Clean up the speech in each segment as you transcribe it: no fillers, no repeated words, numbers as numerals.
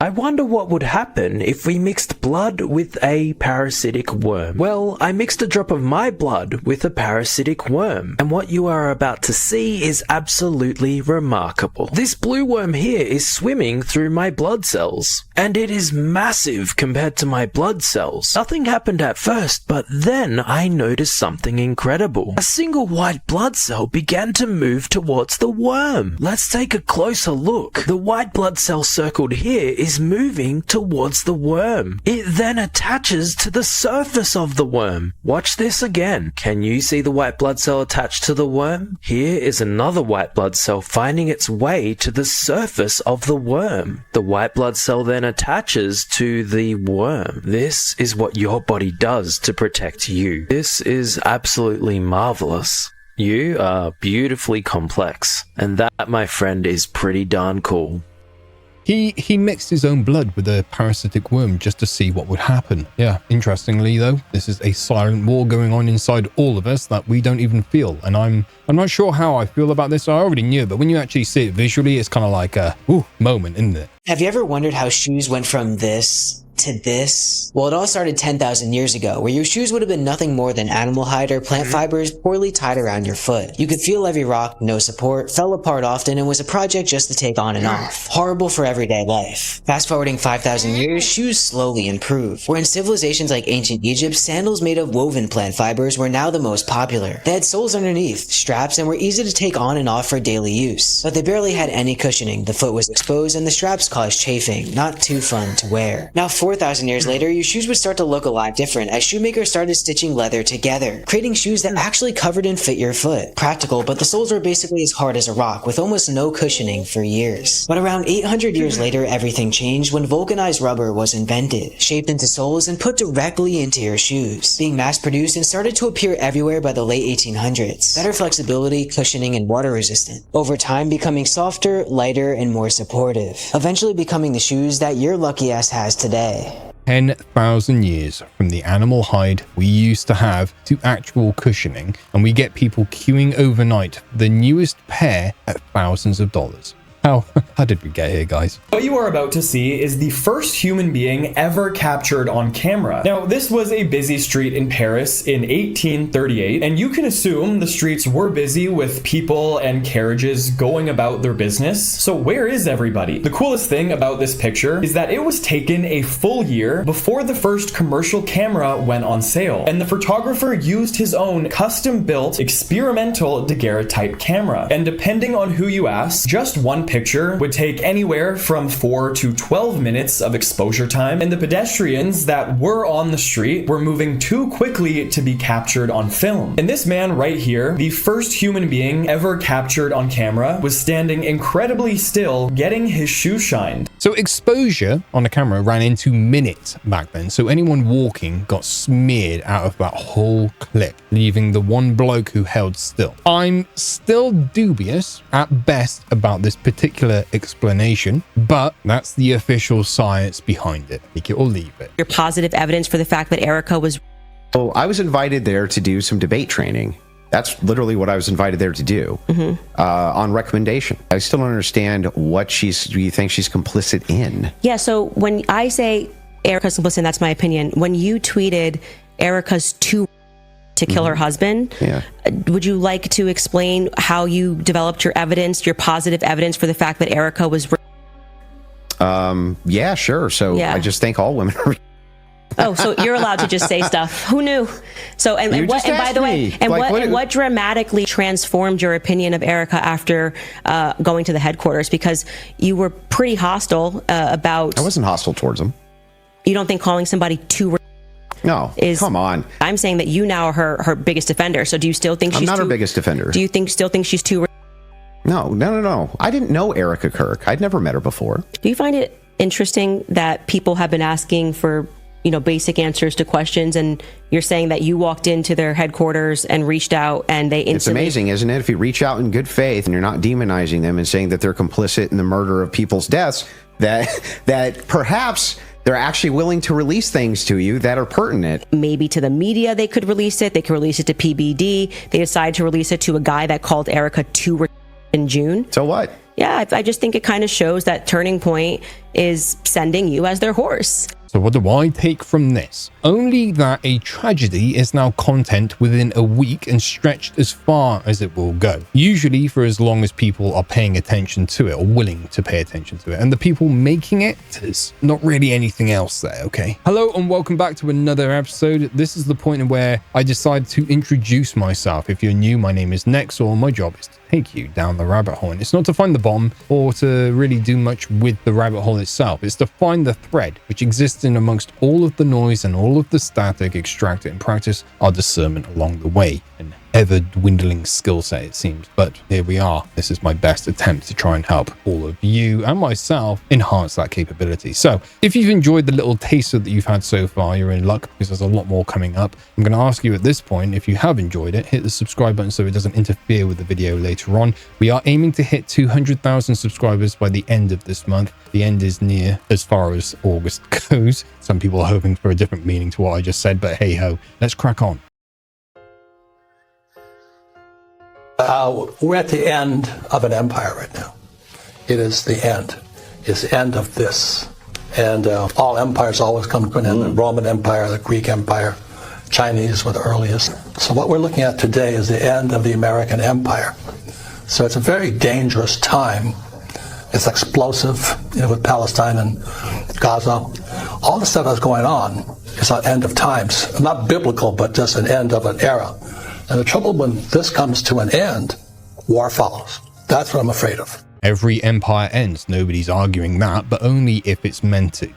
I wonder what would happen if we mixed blood with a parasitic worm. Well, I mixed a drop of my blood with a parasitic worm, and what you are about to see is absolutely remarkable. This blue worm here is swimming through my blood cells, and it is massive compared to my blood cells. Nothing happened at first, but then I noticed something incredible. A single white blood cell began to move towards the worm. Let's take a closer look. The white blood cell circled here is moving towards the worm. It then attaches to the surface of the worm. Watch this again. Can you see the white blood cell attached to the worm? Here is another white blood cell finding its way to the surface of the worm. The white blood cell then attaches to the worm. This is what your body does to protect you. This is absolutely marvelous. You are beautifully complex, and that, my friend, is pretty darn cool. He mixed his own blood with a parasitic worm just to see what would happen. Yeah, interestingly though, this is a silent war going on inside all of us that we don't even feel. And I'm not sure how I feel about this. I already knew, but when you actually see it visually, it's kind of like a moment, isn't it? Have you ever wondered how shoes went from this to this? Well, it all started 10,000 years ago, where your shoes would have been nothing more than animal hide or plant fibers poorly tied around your foot. You could feel every rock, no support, fell apart often, and was a project just to take on and off. Horrible for everyday life. Fast forwarding 5,000 years, shoes slowly improved. Where in civilizations like ancient Egypt, sandals made of woven plant fibers were now the most popular. They had soles underneath, straps, and were easy to take on and off for daily use. But they barely had any cushioning. The foot was exposed and the straps caused chafing. Not too fun to wear. Now 4,000 years later, your shoes would start to look a lot different as shoemakers started stitching leather together, creating shoes that actually covered and fit your foot. Practical, but the soles were basically as hard as a rock with almost no cushioning for years. But around 800 years later, everything changed when vulcanized rubber was invented, shaped into soles and put directly into your shoes, being mass-produced and started to appear everywhere by the late 1800s. Better flexibility, cushioning, and water resistant. Over time, becoming softer, lighter, and more supportive. Eventually becoming the shoes that your lucky ass has today. 10,000 years from the animal hide we used to have to actual cushioning, and we get people queuing overnight for the newest pair at thousands of dollars. How did we get here, guys? What you are about to see is the first human being ever captured on camera. Now, this was a busy street in Paris in 1838, and you can assume the streets were busy with people and carriages going about their business. So where is everybody? The coolest thing about this picture is that it was taken a full year before the first commercial camera went on sale, and the photographer used his own custom-built experimental daguerreotype camera. And depending on who you ask, just one picture would take anywhere from 4 to 12 minutes of exposure time, and the pedestrians that were on the street were moving too quickly to be captured on film. And this man right here, the first human being ever captured on camera, was standing incredibly still, getting his shoe shined. So exposure on a camera ran into minutes back then, so anyone walking got smeared out of that whole clip, leaving the one bloke who held still. I'm still dubious at best about this particular explanation, but that's the official science behind it. Take it or leave it. Your positive evidence for the fact that Erica was... Well, I was invited there to do some debate training. That's literally what I was invited there to do, on recommendation. I still don't understand what you think she's complicit in. Yeah, so when I say Erica's complicit, that's my opinion. When you tweeted Erica's too to kill her husband, would you like to explain how you developed your evidence, your positive evidence for the fact that Erica was... Yeah, sure. So I just think all women are... Oh, so you're allowed to just say stuff. Who knew? So, and by the way, what dramatically transformed your opinion of Erica after going to the headquarters? Because you were pretty hostile about... I wasn't hostile towards them. You don't think calling somebody too... No, come on. I'm saying that you now are her biggest defender. So do you still think she's I'm not her biggest defender. Do you still think she's too... No. I didn't know Erica Kirk. I'd never met her before. Do you find it interesting that people have been asking for, basic answers to questions, and you're saying that you walked into their headquarters and reached out and they instantly... It's amazing, isn't it? If you reach out in good faith and you're not demonizing them and saying that they're complicit in the murder of people's deaths, that perhaps... they're actually willing to release things to you that are pertinent. Maybe to the media they could release it. They could release it to PBD. They decide to release it to a guy that called Erica in June. So what? yeah, I just think it kind of shows that Turning Point is sending you as their horse. So what do I take from this? Only that a tragedy is now content within a week and stretched as far as it will go. Usually for as long as people are paying attention to it or willing to pay attention to it. And the people making it, there's not really anything else there, okay? Hello and welcome back to another episode. This is the point where I decided to introduce myself. If you're new, my name is NEXOR. My job is to take you down the rabbit hole. And it's not to find the bomb or to really do much with the rabbit hole itself. It's to find the thread which exists in amongst all of the noise and all of the static, extract it and practice our discernment along the way. An ever dwindling skill set, it seems, but here we are. This is my best attempt to try and help all of you and myself enhance that capability. So if you've enjoyed the little taster that you've had so far, you're in luck because there's a lot more coming up. I'm going to ask you at this point, if you have enjoyed it, hit the subscribe button so it doesn't interfere with the video later on. We are aiming to hit 200,000 subscribers by the end of this month. The end is near as far as August goes. Some people are hoping for a different meaning to what I just said, but hey ho, let's crack on. We're at the end of an empire right now. It is the end. It's the end of this. And all empires always come to an end. The Roman Empire, the Greek Empire, Chinese were the earliest. So what we're looking at today is the end of the American Empire. So it's a very dangerous time. It's explosive, with Palestine and Gaza. All the stuff that's going on is an end of times. Not biblical, but just an end of an era. And the trouble when this comes to an end, war follows. That's what I'm afraid of. Every empire ends. Nobody's arguing that, but only if it's meant to.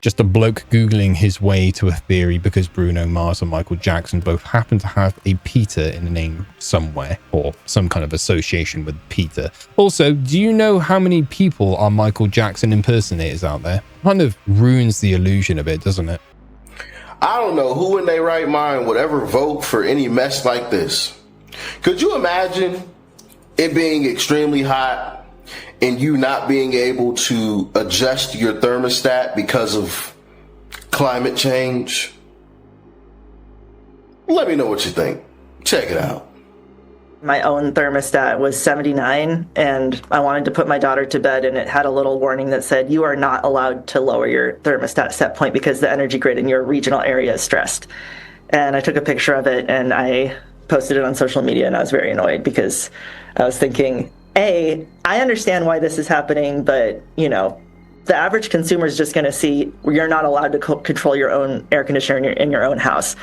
Just a bloke Googling his way to a theory because Bruno Mars and Michael Jackson both happen to have a Peter in the name somewhere, or some kind of association with Peter. Also, do you know how many people are Michael Jackson impersonators out there? Kind of ruins the illusion of it, doesn't it? I don't know who in their right mind would ever vote for any mess like this. Could you imagine it being extremely hot and you not being able to adjust your thermostat because of climate change? Let me know what you think. Check it out. My own thermostat was 79 and I wanted to put my daughter to bed, and it had a little warning that said, you are not allowed to lower your thermostat set point because the energy grid in your regional area is stressed. And I took a picture of it and I posted it on social media, and I was very annoyed because I was thinking, I understand why this is happening, but, the average consumer is just going to see you're not allowed to control your own air conditioner in your own house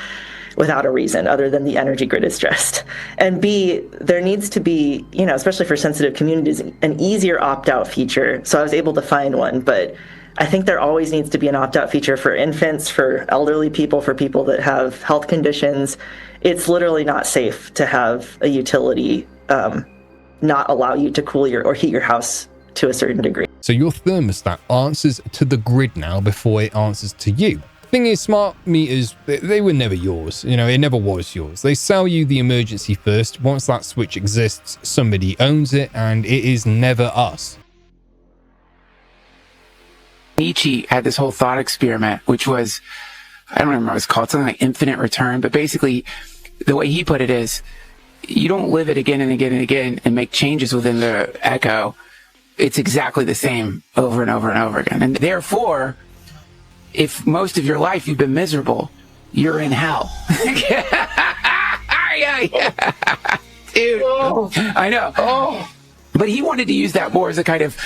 without a reason other than the energy grid is stressed. And B, there needs to be, especially for sensitive communities, an easier opt-out feature. So I was able to find one, but I think there always needs to be an opt-out feature for infants, for elderly people, for people that have health conditions. It's literally not safe to have a utility not allow you to cool or heat your house to a certain degree. So your thermostat answers to the grid now before it answers to you. Thing is, smart meters, they were never yours. It never was yours. They sell you the emergency first. Once that switch exists, somebody owns it, and it is never us. Nietzsche had this whole thought experiment, which was, I don't remember what it's called, something like infinite return. But basically, the way he put it is, you don't live it again and again and again and make changes within the echo. It's exactly the same over and over and over again. And therefore, if most of your life you've been miserable, you're in hell. Dude, I know. But he wanted to use that more as a kind of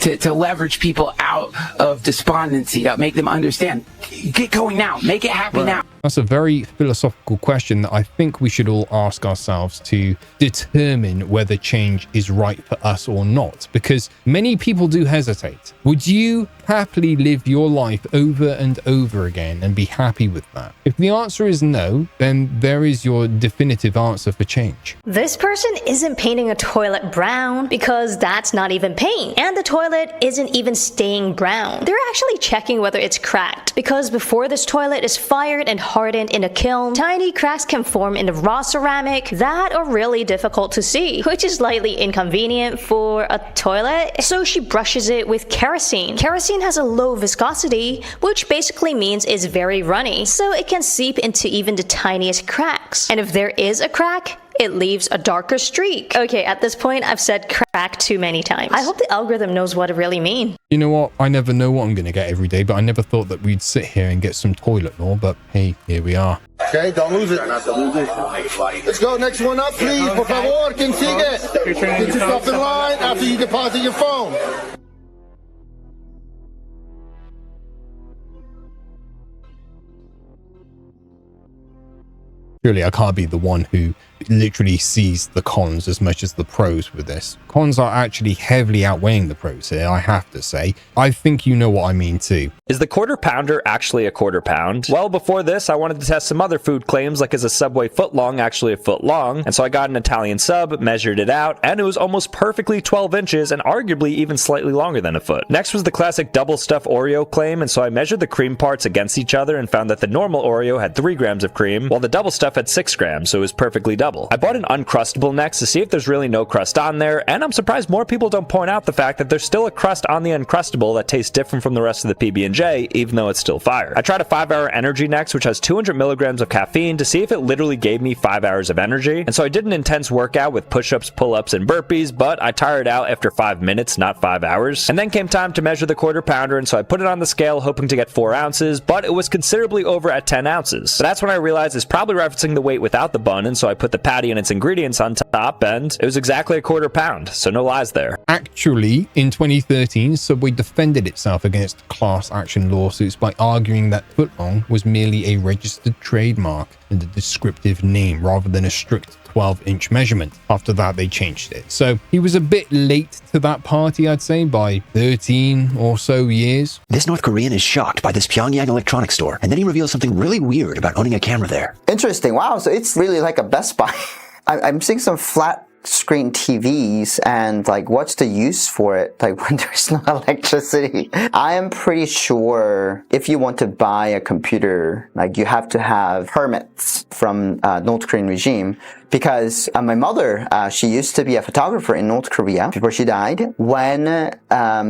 to leverage people out of despondency, to make them understand. Get going now. Make it happen now. That's a very philosophical question that I think we should all ask ourselves to determine whether change is right for us or not, because many people do hesitate. Would you happily live your life over and over again and be happy with that? If the answer is no, then there is your definitive answer for change. This person isn't painting a toilet brown because that's not even paint, and the toilet isn't even staying brown. They're actually checking whether it's cracked, because before this toilet is fired and hardened in a kiln, tiny cracks can form in the raw ceramic that are really difficult to see, which is slightly inconvenient for a toilet. So she brushes it with kerosene. Kerosene has a low viscosity, which basically means it's very runny, so it can seep into even the tiniest cracks. And if there is a crack, it leaves a darker streak. Okay, at this point, I've said crack too many times. I hope the algorithm knows what it really means. You know what? I never know what I'm going to get every day, but I never thought that we'd sit here and get some toilet lore, but hey, here we are. Okay, don't lose it. Let's go, next one up, please. Por favor, quien sigue. Get yourself in line after you deposit your phone. Surely I can't be the one who literally sees the cons as much as the pros with this. Cons are actually heavily outweighing the pros here, I have to say. I think you know what I mean too. Is the quarter pounder actually a quarter pound? Well, before this, I wanted to test some other food claims, like is a Subway footlong actually a foot long? And so I got an Italian sub, measured it out, and it was almost perfectly 12 inches and arguably even slightly longer than a foot. Next was the classic double stuff Oreo claim, and so I measured the cream parts against each other and found that the normal Oreo had 3 grams of cream, while the double stuff had 6 grams, so it was perfectly double. I bought an Uncrustable next to see if there's really no crust on there, and I'm surprised more people don't point out the fact that there's still a crust on the Uncrustable that tastes different from the rest of the PB&J, even though it's still fire. I tried a 5-hour energy next, which has 200 milligrams of caffeine, to see if it literally gave me 5 hours of energy, and so I did an intense workout with push-ups, pull-ups, and burpees, but I tired out after 5 minutes, not 5 hours. And then came time to measure the quarter pounder, and so I put it on the scale hoping to get 4 ounces, but it was considerably over at 10 ounces. So that's when I realized it's probably referencing the weight without the bun, and so I put the patty and its ingredients on top, and it was exactly a quarter pound, so no lies there. Actually, in 2013, Subway defended itself against class action lawsuits by arguing that footlong was merely a registered trademark and a descriptive name rather than a strict 12-inch measurement. After that, they changed it. So he was a bit late to that party, I'd say, by 13 or so years. This North Korean is shocked by this Pyongyang electronics store, and then he reveals something really weird about owning a camera there. Interesting. Wow, so it's really like a Best Buy. I'm seeing some flat screen TVs, and like, what's the use for it, like, when there's no electricity? I am pretty sure if you want to buy a computer, like, you have to have permits from North Korean regime, because my mother, she used to be a photographer in North Korea before she died. When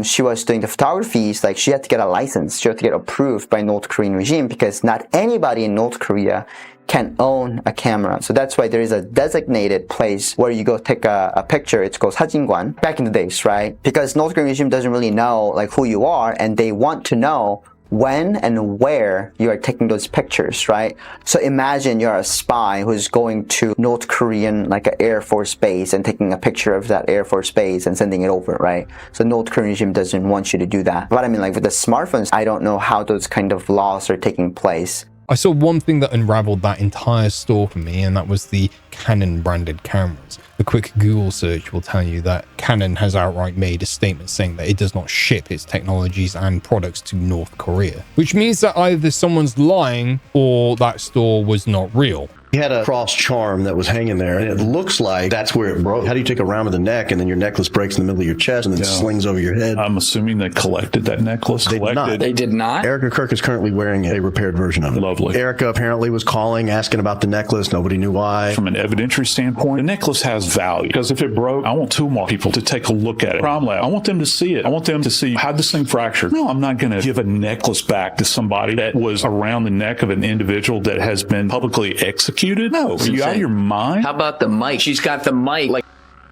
she was doing the photographies, like, she had to get a license, she had to get approved by North Korean regime, because not anybody in North Korea can own a camera. So that's why there is a designated place where you go take a picture. It's called 사진관. Back in the days, right? Because North Korean regime doesn't really know like who you are, and they want to know when and where you are taking those pictures, right? So imagine you're a spy who's going to North Korean, like an Air Force base, and taking a picture of that Air Force base and sending it over, right? So North Korean regime doesn't want you to do that. But I mean, like with the smartphones, I don't know how those kind of laws are taking place. I saw one thing that unraveled that entire store for me, and that was the Canon branded cameras. A quick Google search will tell you that Canon has outright made a statement saying that it does not ship its technologies and products to North Korea, which means that either someone's lying or that store was not real. He had a cross charm that was hanging there, and it looks like that's where it broke. How do you take a round of the neck and then your necklace breaks in the middle of your chest and then slings over your head? I'm assuming they collected that necklace. They did not. They did not? Erica Kirk is currently wearing a repaired version of it. Lovely. Erica apparently was calling, asking about the necklace. Nobody knew why. From an evidentiary standpoint, the necklace has value, because if it broke, I want 2 more people to take a look at it. Crime lab, I want them to see it. I want them to see how this thing fractured. No, I'm not going to give a necklace back to somebody that was around the neck of an individual that has been publicly executed. No, are you out of your mind? How about the mic? She's got the mic. Like,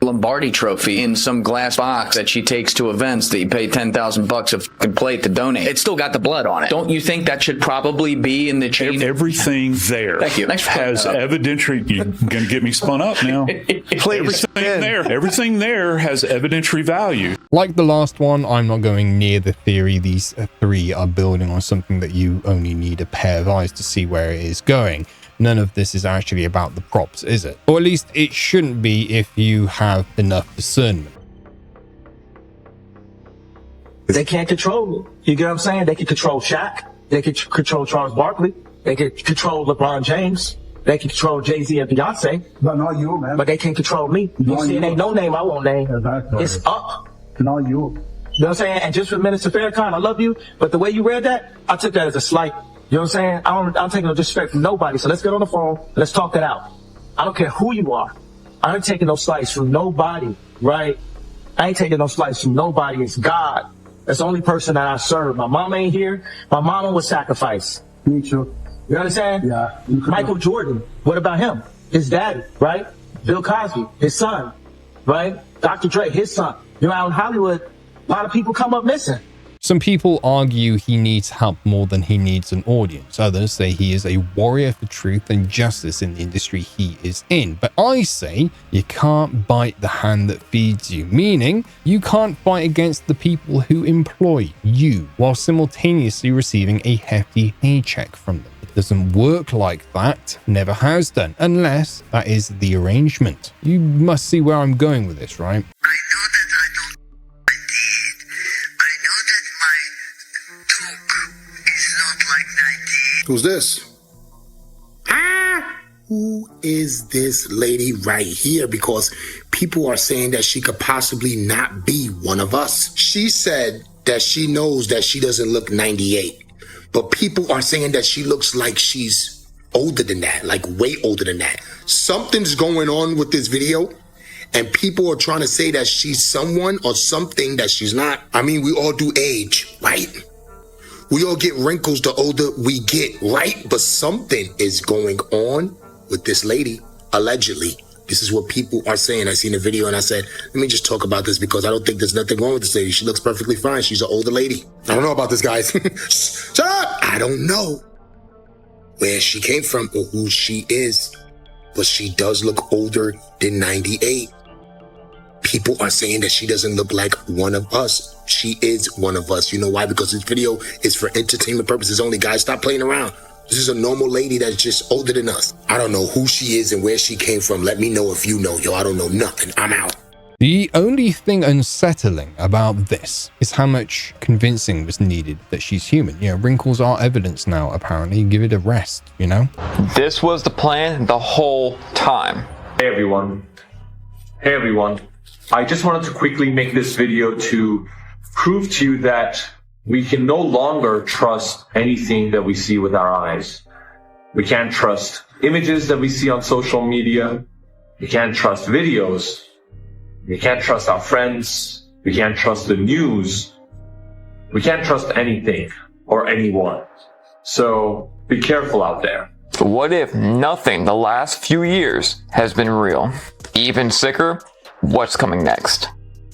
Lombardi trophy in some glass box that she takes to events that you pay $10,000 a fucking plate to donate. It's still got the blood on it. Don't you think that should probably be in the chain? Everything there Thank you. Thanks for has evidentiary. You're going to get me spun up now. Everything there has evidentiary value. Like the last one, I'm not going near the theory these three are building on something that you only need a pair of eyes to see where it is going. None of this is actually about the props, is it? Or at least it shouldn't be if you have enough discernment. They can't control me. You get what I'm saying? They can control Shaq. They can control Charles Barkley. They can control LeBron James. They can control Jay-Z and Beyonce. But not you, man. But they can't control me. You see, it ain't no name I won't name. Exactly. It's up. Not you. You know what I'm saying? And just for Minister Farrakhan, I love you. But the way you read that, I took that as a slight. You know what I'm saying? I'm taking no disrespect from nobody. So let's get on the phone. Let's talk that out. I don't care who you are. I ain't taking no slights from nobody, right? I ain't taking no slights from nobody. It's God. That's the only person that I serve. My mom ain't here. My mama was sacrificed. Me too. You understand? Yeah. Michael Jordan. What about him? His daddy, right? Bill Cosby, his son, right? Dr. Dre, his son. You know, out in Hollywood, a lot of people come up missing. Some people argue he needs help more than he needs an audience. Others say he is a warrior for truth and justice in the industry he is in. But I say you can't bite the hand that feeds you, meaning you can't fight against the people who employ you while simultaneously receiving a hefty paycheck from them. It doesn't work like that, never has done, unless that is the arrangement. You must see where I'm going with this, right? Who's this? Who is this lady right here? Because people are saying that she could possibly not be one of us. She said that she knows that she doesn't look 98, but people are saying that she looks like she's older than that, like way older than that. Something's going on with this video, and people are trying to say that she's someone or something that she's not. I mean, we all do age, right? We all get wrinkles the older we get, right? But something is going on with this lady, allegedly. This is what people are saying. I seen the video and I said, let me just talk about this because I don't think there's nothing wrong with this lady. She looks perfectly fine. She's an older lady. I don't know about this, guys. Shut up! I don't know where she came from or who she is, but she does look older than 98. People are saying that she doesn't look like one of us. She is one of us. You know why? Because this video is for entertainment purposes only. Guys, stop playing around. This is a normal lady that's just older than us. I don't know who she is and where she came from. Let me know if you know. Yo, I don't know nothing. I'm out. The only thing unsettling about this is how much convincing was needed that she's human. You know, wrinkles are evidence now, apparently. Give it a rest, you know? This was the plan the whole time. Hey everyone. I just wanted to quickly make this video to prove to you that we can no longer trust anything that we see with our eyes. We can't trust images that we see on social media. We can't trust videos. We can't trust our friends. We can't trust the news. We can't trust anything or anyone. So be careful out there. So what if nothing the last few years has been real? Even sicker, what's coming next?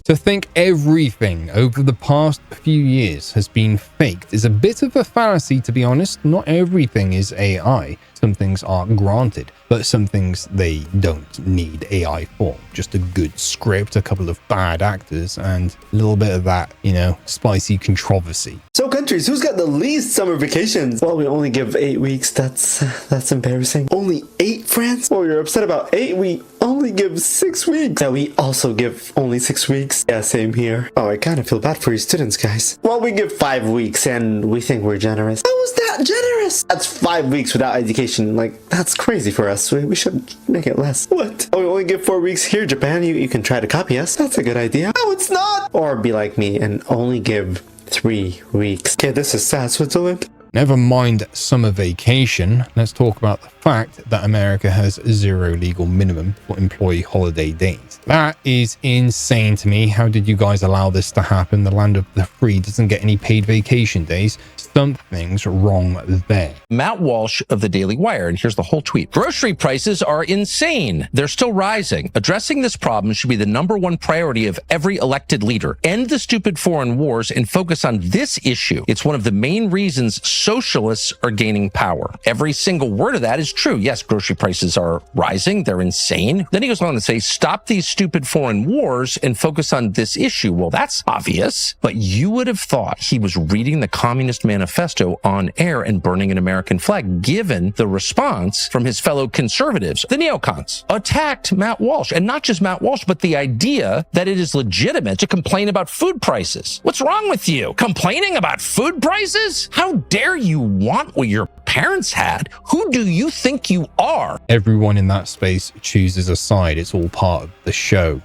To think everything over the past few years has been faked is a bit of a fallacy, to be honest. Not everything is AI. Some things are granted, but some things they don't need AI for. Just a good script, a couple of bad actors, and a little bit of that, you know, spicy controversy. So countries, who's got the least summer vacations? Well, we only give 8 weeks. That's embarrassing. Only 8, France? Oh, you're upset about 8? We only give 6 weeks. Yeah, we also give only 6 weeks. Yeah, same here. Oh, I kind of feel bad for you students, guys. Well, we give 5 weeks, and we think we're generous. How is that generous? That's 5 weeks without education. Like, that's crazy for us. We should make it less. What? Oh, we only give 4 weeks here, Japan. You can try to copy us. That's a good idea. No, it's not. Or be like me and only give 3 weeks. Okay, this is sad, Switzerland. Never mind summer vacation, let's talk about the fact that America has 0 legal minimum for employee holiday days. That is insane to me. How did you guys allow this to happen? The land of the free doesn't get any paid vacation days. Something's wrong there. Matt Walsh of the Daily Wire, and here's the whole tweet. Grocery prices are insane. They're still rising. Addressing this problem should be the #1 priority of every elected leader. End the stupid foreign wars and focus on this issue. It's one of the main reasons socialists are gaining power. Every single word of that is true. Yes, grocery prices are rising. They're insane. Then he goes on to say, stop these stupid foreign wars and focus on this issue. Well, that's obvious, but you would have thought he was reading the Communist Manifesto on air and burning an American flag, given the response from his fellow conservatives. The neocons attacked Matt Walsh, and not just Matt Walsh, but the idea that it is legitimate to complain about food prices. What's wrong with you? Complaining about food prices? How dare you want what your parents had? Who do you think you are? Everyone in that space chooses a side. It's all part of the show.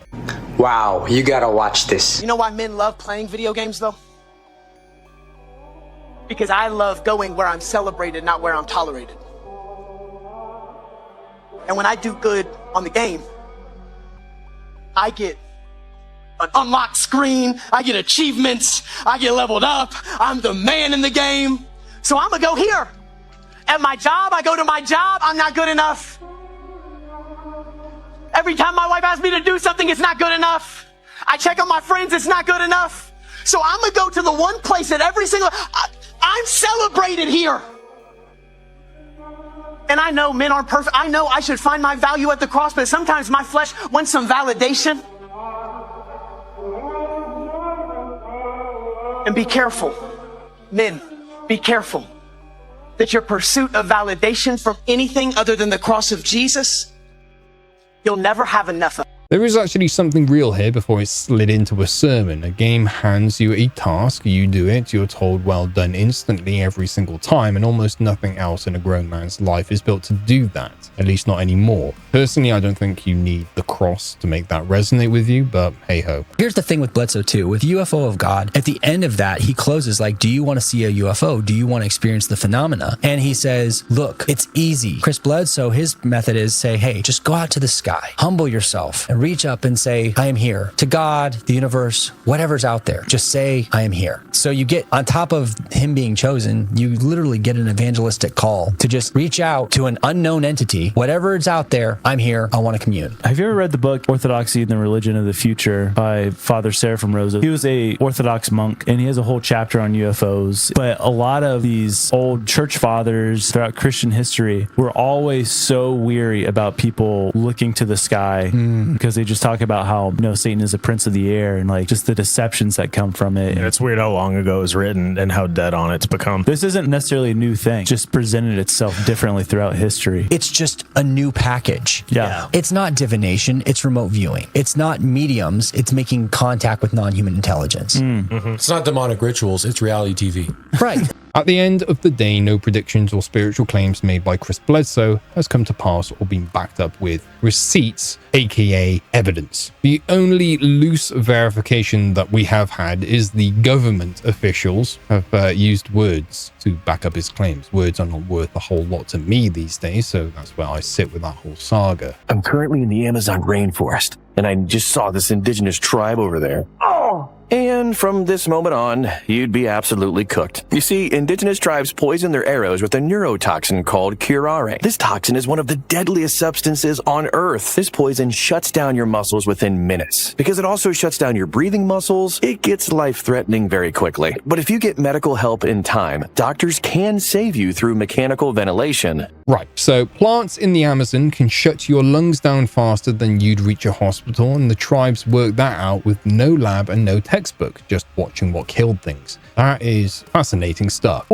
Wow, you gotta watch this. You know why men love playing video games though? Because I love going where I'm celebrated, not where I'm tolerated. And when I do good on the game, I get an unlocked screen, I get achievements, I get leveled up, I'm the man in the game. So I'm gonna go here. At my job, I go to my job, I'm not good enough. Every time my wife asks me to do something, it's not good enough. I check on my friends, it's not good enough. So I'm gonna go to the one place that every single, I'm celebrated here. And I know men aren't perfect. I know I should find my value at the cross, but sometimes my flesh wants some validation. And be careful, men, be careful that your pursuit of validation from anything other than the cross of Jesus, you'll never have enough of. There is actually something real here before it's slid into a sermon. A game hands you a task, you do it, you're told well done instantly every single time, and almost nothing else in a grown man's life is built to do that, at least not anymore. Personally, I don't think you need the cross to make that resonate with you, but hey ho. Here's the thing with Bledsoe too, with UFO of God, at the end of that, he closes like, do you want to see a UFO? Do you want to experience the phenomena? And he says, look, it's easy. Chris Bledsoe, his method is say, hey, just go out to the sky, humble yourself, and reach up and say, I am here. To God, the universe, whatever's out there, just say, I am here. So you get, on top of him being chosen, you literally get an evangelistic call to just reach out to an unknown entity, whatever is out there, I'm here, I want to commune. Have you ever read the book Orthodoxy and the Religion of the Future by Father Seraphim Rosa? He was a Orthodox monk, and he has a whole chapter on UFOs. But a lot of these old church fathers throughout Christian history were always so weary about people looking to the sky because they just talk about how, you know, Satan is a prince of the air and like just the deceptions that come from it. And it's weird how long ago it was written and how dead on it's become. This isn't necessarily a new thing, just presented itself differently throughout history. It's just a new package. Yeah. It's not divination, it's remote viewing. It's not mediums, it's making contact with non-human intelligence. It's not demonic rituals, it's reality TV. Right. At the end of the day, no predictions or spiritual claims made by Chris Bledsoe has come to pass or been backed up with receipts, aka evidence. The only loose verification that we have had is the government officials have used words to back up his claims. Words are not worth a whole lot to me these days, so that's where I sit with that whole saga. I'm currently in the Amazon rainforest, and I just saw this indigenous tribe over there. Oh! And from this moment on, you'd be absolutely cooked. You see, indigenous tribes poison their arrows with a neurotoxin called curare. This toxin is one of the deadliest substances on Earth. This poison shuts down your muscles within minutes. Because it also shuts down your breathing muscles, it gets life-threatening very quickly. But if you get medical help in time, doctors can save you through mechanical ventilation. Right, so plants in the Amazon can shut your lungs down faster than you'd reach a hospital, and the tribes work that out with no lab and no textbook, just watching what killed things. That is fascinating stuff.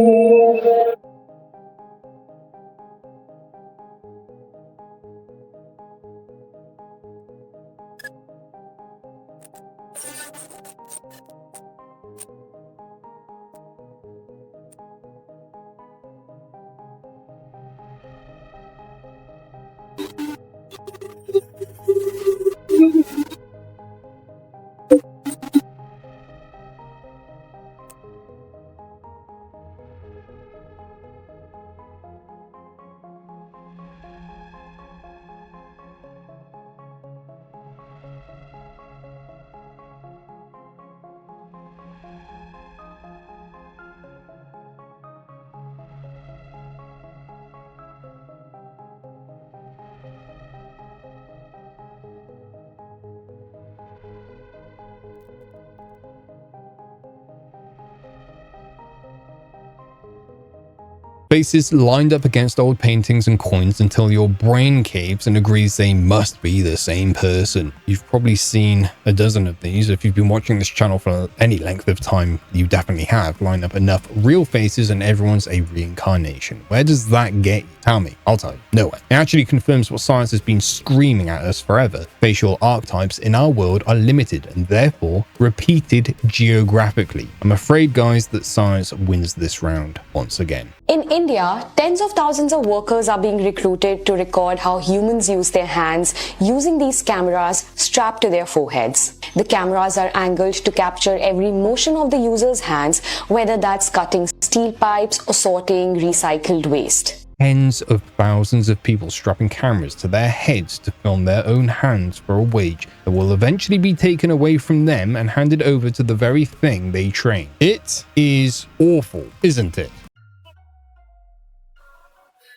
Faces lined up against old paintings and coins until your brain caves and agrees they must be the same person. You've probably seen a dozen of these. If you've been watching this channel for any length of time, you definitely have lined up enough real faces and everyone's a reincarnation. Where does that get you? Tell me. I'll tell you. Nowhere. It actually confirms what science has been screaming at us forever. Facial archetypes in our world are limited and therefore repeated geographically. I'm afraid, guys, that science wins this round once again. In India, tens of thousands of workers are being recruited to record how humans use their hands using these cameras strapped to their foreheads. The cameras are angled to capture every motion of the user's hands, whether that's cutting steel pipes or sorting recycled waste. Tens of thousands of people strapping cameras to their heads to film their own hands for a wage that will eventually be taken away from them and handed over to the very thing they train. It is awful, isn't it?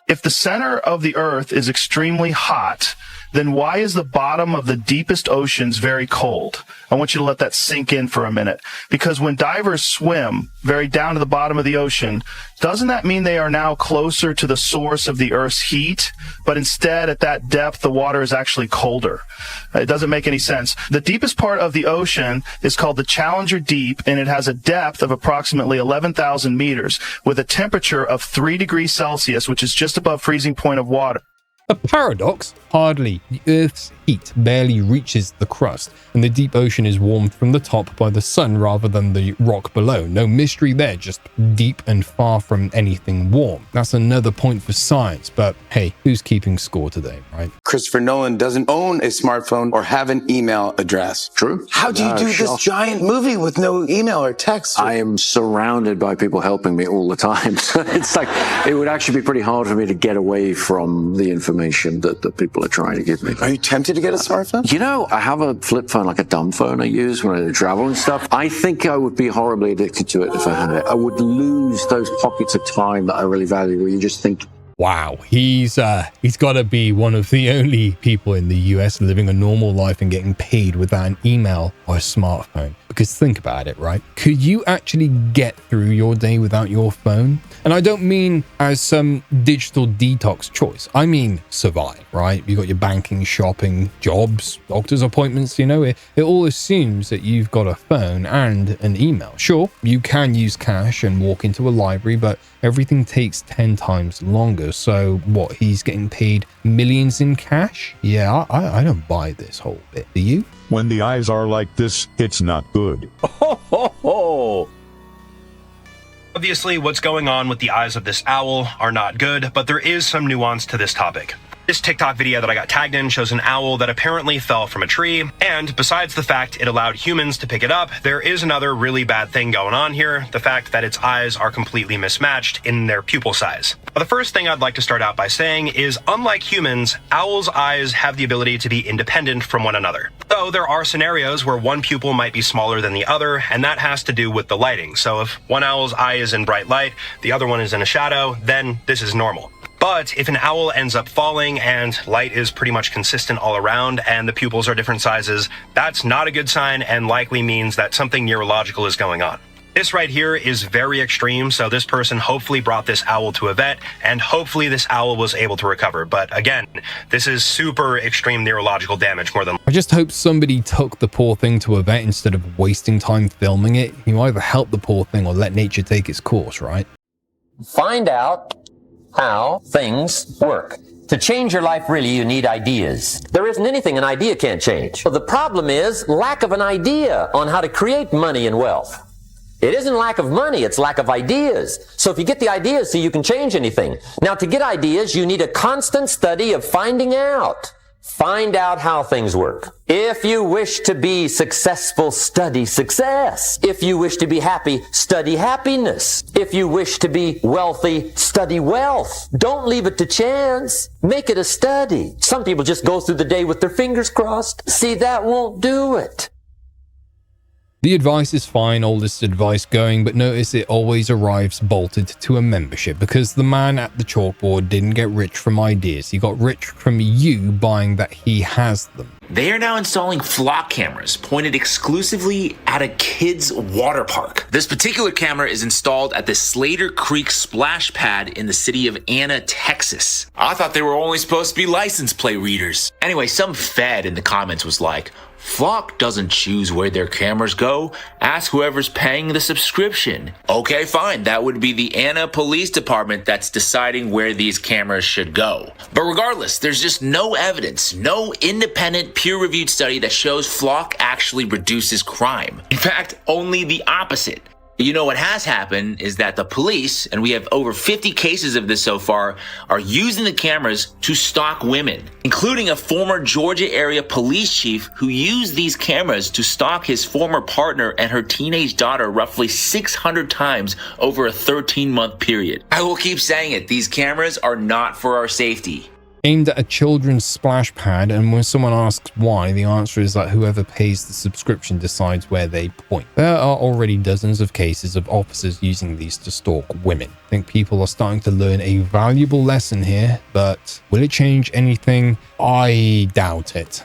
If the center of the Earth is extremely hot, then why is the bottom of the deepest oceans very cold? I want you to let that sink in for a minute. Because when divers swim very down to the bottom of the ocean, doesn't that mean they are now closer to the source of the Earth's heat? But instead, at that depth, the water is actually colder. It doesn't make any sense. The deepest part of the ocean is called the Challenger Deep, and it has a depth of approximately 11,000 meters with a temperature of 3 degrees Celsius, which is just above freezing point of water. A paradox? Hardly. The Earth's heat barely reaches the crust, and the deep ocean is warmed from the top by the sun rather than the rock below. No mystery there, just deep and far from anything warm. That's another point for science, but hey, who's keeping score today, right? Christopher Nolan doesn't own a smartphone or have an email address. True. How do you do this giant movie with no email or text? I am surrounded by people helping me all the time. So it's like, it would actually be pretty hard for me to get away from the information that people are trying to give me. Are you tempted to get a smartphone? You know, I have a flip phone, like a dumb phone I use when I travel and stuff. I think I would be horribly addicted to it if I had it. I would lose those pockets of time that I really value, where you just think, wow, he's got to be one of the only people in the US living a normal life and getting paid without an email or a smartphone. Because think about it, right? Could you actually get through your day without your phone? And I don't mean as some digital detox choice. I mean survive, right? You got your banking, shopping, jobs, doctor's appointments, you know, it all assumes that you've got a phone and an email. Sure, you can use cash and walk into a library, but everything takes 10 times longer. So what, he's getting paid millions in cash? Yeah, I don't buy this whole bit. Do you? When the eyes are like this, it's not good. Obviously, what's going on with the eyes of this owl are not good, but there is some nuance to this topic. This TikTok video that I got tagged in shows an owl that apparently fell from a tree, and besides the fact it allowed humans to pick it up, there is another really bad thing going on here, the fact that its eyes are completely mismatched in their pupil size. The first thing I'd like to start out by saying is, unlike humans, owls' eyes have the ability to be independent from one another. Though there are scenarios where one pupil might be smaller than the other, and that has to do with the lighting. So if one owl's eye is in bright light, the other one is in a shadow, then this is normal. But if an owl ends up falling and light is pretty much consistent all around and the pupils are different sizes, that's not a good sign and likely means that something neurological is going on. This right here is very extreme, so this person hopefully brought this owl to a vet, and hopefully this owl was able to recover. But again, this is super extreme neurological damage more than... I just hope somebody took the poor thing to a vet instead of wasting time filming it. You either help the poor thing or let nature take its course, right? Find out how things work. To change your life, really, you need ideas. There isn't anything an idea can't change. Well, the problem is lack of an idea on how to create money and wealth. It isn't lack of money, it's lack of ideas. So if you get the ideas, so you can change anything. Now, to get ideas, you need a constant study of finding out. Find out how things work. If you wish to be successful, study success. If you wish to be happy, study happiness. If you wish to be wealthy, study wealth. Don't leave it to chance. Make it a study. Some people just go through the day with their fingers crossed. See, that won't do it. The advice is fine, oldest advice going, but notice it always arrives bolted to a membership because the man at the chalkboard didn't get rich from ideas. He got rich from you buying that he has them. They are now installing flock cameras pointed exclusively at a kid's water park. This particular camera is installed at the Slater Creek splash pad in the city of Anna, Texas. I thought they were only supposed to be license plate readers. Anyway, some fed in the comments was like, Flock doesn't choose where their cameras go. Ask whoever's paying the subscription. Okay, fine. That would be the Anna Police Department that's deciding where these cameras should go. But regardless, there's just no evidence, no independent peer-reviewed study that shows Flock actually reduces crime. In fact, only the opposite. You know what has happened is that the police, and we have over 50 cases of this so far, are using the cameras to stalk women, including a former Georgia area police chief who used these cameras to stalk his former partner and her teenage daughter roughly 600 times over a 13-month period. I will keep saying it, these cameras are not for our safety. Aimed at a children's splash pad, and when someone asks why, the answer is that whoever pays the subscription decides where they point. There are already dozens of cases of officers using these to stalk women. I think people are starting to learn a valuable lesson here, but will it change anything? I doubt it.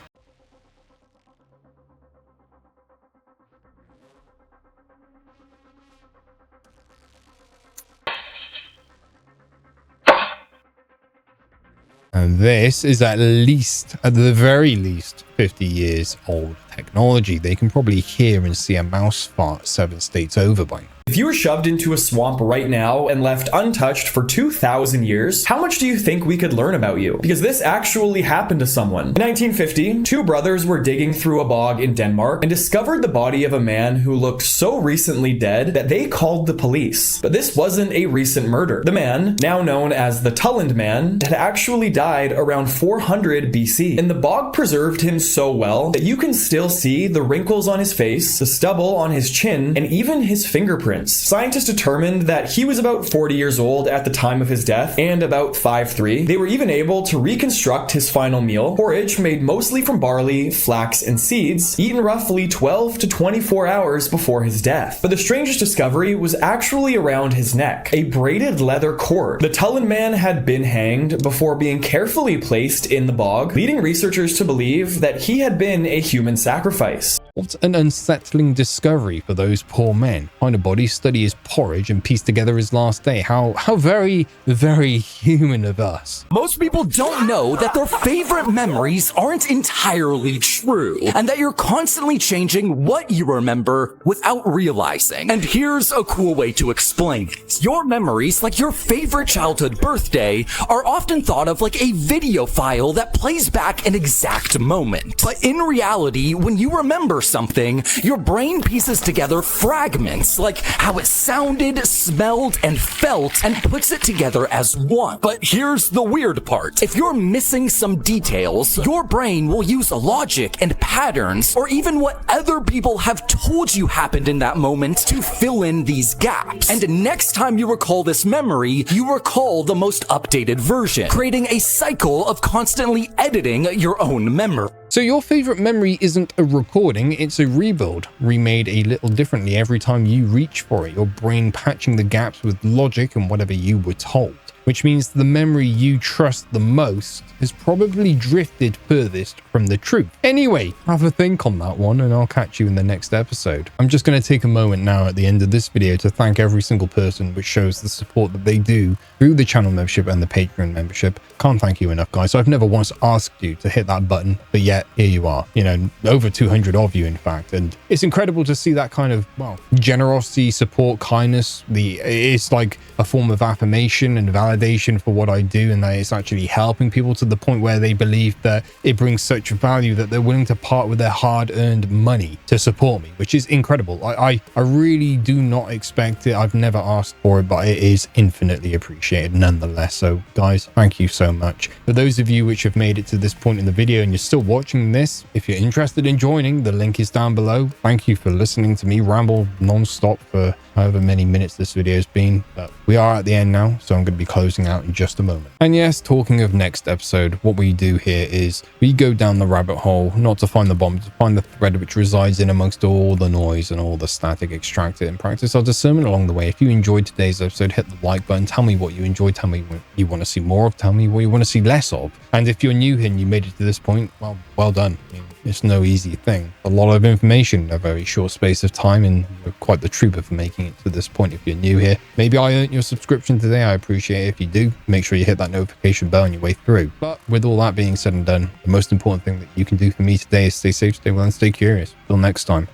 And this is at the very least, 50 years old technology. They can probably hear and see a mouse fart 7 states over by now. If you were shoved into a swamp right now and left untouched for 2,000 years, how much do you think we could learn about you? Because this actually happened to someone. In 1950, 2 brothers were digging through a bog in Denmark and discovered the body of a man who looked so recently dead that they called the police. But this wasn't a recent murder. The man, now known as the Tulland Man, had actually died around 400 BC, and the bog preserved him so well that you can still see the wrinkles on his face, the stubble on his chin, and even his fingerprints. Scientists determined that he was about 40 years old at the time of his death and about 5'3". They were even able to reconstruct his final meal, porridge made mostly from barley, flax, and seeds, eaten roughly 12 to 24 hours before his death. But the strangest discovery was actually around his neck, a braided leather cord. The Tulland Man had been hanged before being carefully placed in the bog, leading researchers to believe that he had been a human sacrifice. What an unsettling discovery for those poor men. Find a body, study his porridge, and piece together his last day. How very, very human of us. Most people don't know that their favorite memories aren't entirely true, and that you're constantly changing what you remember without realizing. And here's a cool way to explain it. Your memories, like your favorite childhood birthday, are often thought of like a video file that plays back an exact moment. But in reality, when you remember something, your brain pieces together fragments, like how it sounded, smelled, and felt, and puts it together as one. But here's the weird part. If you're missing some details, your brain will use logic and patterns, or even what other people have told you happened in that moment to fill in these gaps. And next time you recall this memory, you recall the most updated version, creating a cycle of constantly editing your own memory. So your favorite memory isn't a recording, it's a rebuild, remade a little differently every time you reach for it, your brain patching the gaps with logic and whatever you were told. Which means the memory you trust the most has probably drifted furthest from the truth. Anyway, have a think on that one, and I'll catch you in the next episode. I'm just going to take a moment now at the end of this video to thank every single person which shows the support that they do through the channel membership and the Patreon membership. Can't thank you enough, guys. So I've never once asked you to hit that button, but yet here you are. You know, over 200 of you, in fact. And it's incredible to see that kind of, well, generosity, support, kindness. It's like a form of affirmation and validation for what I do, and that it's actually helping people to the point where they believe that it brings such value that they're willing to part with their hard-earned money to support me, which is incredible. I really do not expect it. I've never asked for it, but it is infinitely appreciated nonetheless. So guys, thank you so much. For those of you which have made it to this point in the video and you're still watching this, if you're interested in joining, the link is down below. Thank you for listening to me ramble non-stop for however many minutes this video has been. But we are at the end now, so I'm going to be closing closing out in just a moment. And yes, talking of next episode, what we do here is we go down the rabbit hole, not to find the bomb, to find the thread which resides in amongst all the noise and all the static extracted and practice our discernment along the way. If you enjoyed today's episode, hit the like button, tell me what you enjoyed, tell me what you want to see more of, tell me what you want to see less of. And if you're new here and you made it to this point, well done. I mean, it's no easy thing. A lot of information in a very short space of time, and you're quite the trooper for making it to this point. If you're new here, maybe I earned your subscription today. I appreciate it. If you do, make sure you hit that notification bell on your way through. But with all that being said and done, the most important thing that you can do for me today is stay safe, stay well, and stay curious. Till next time.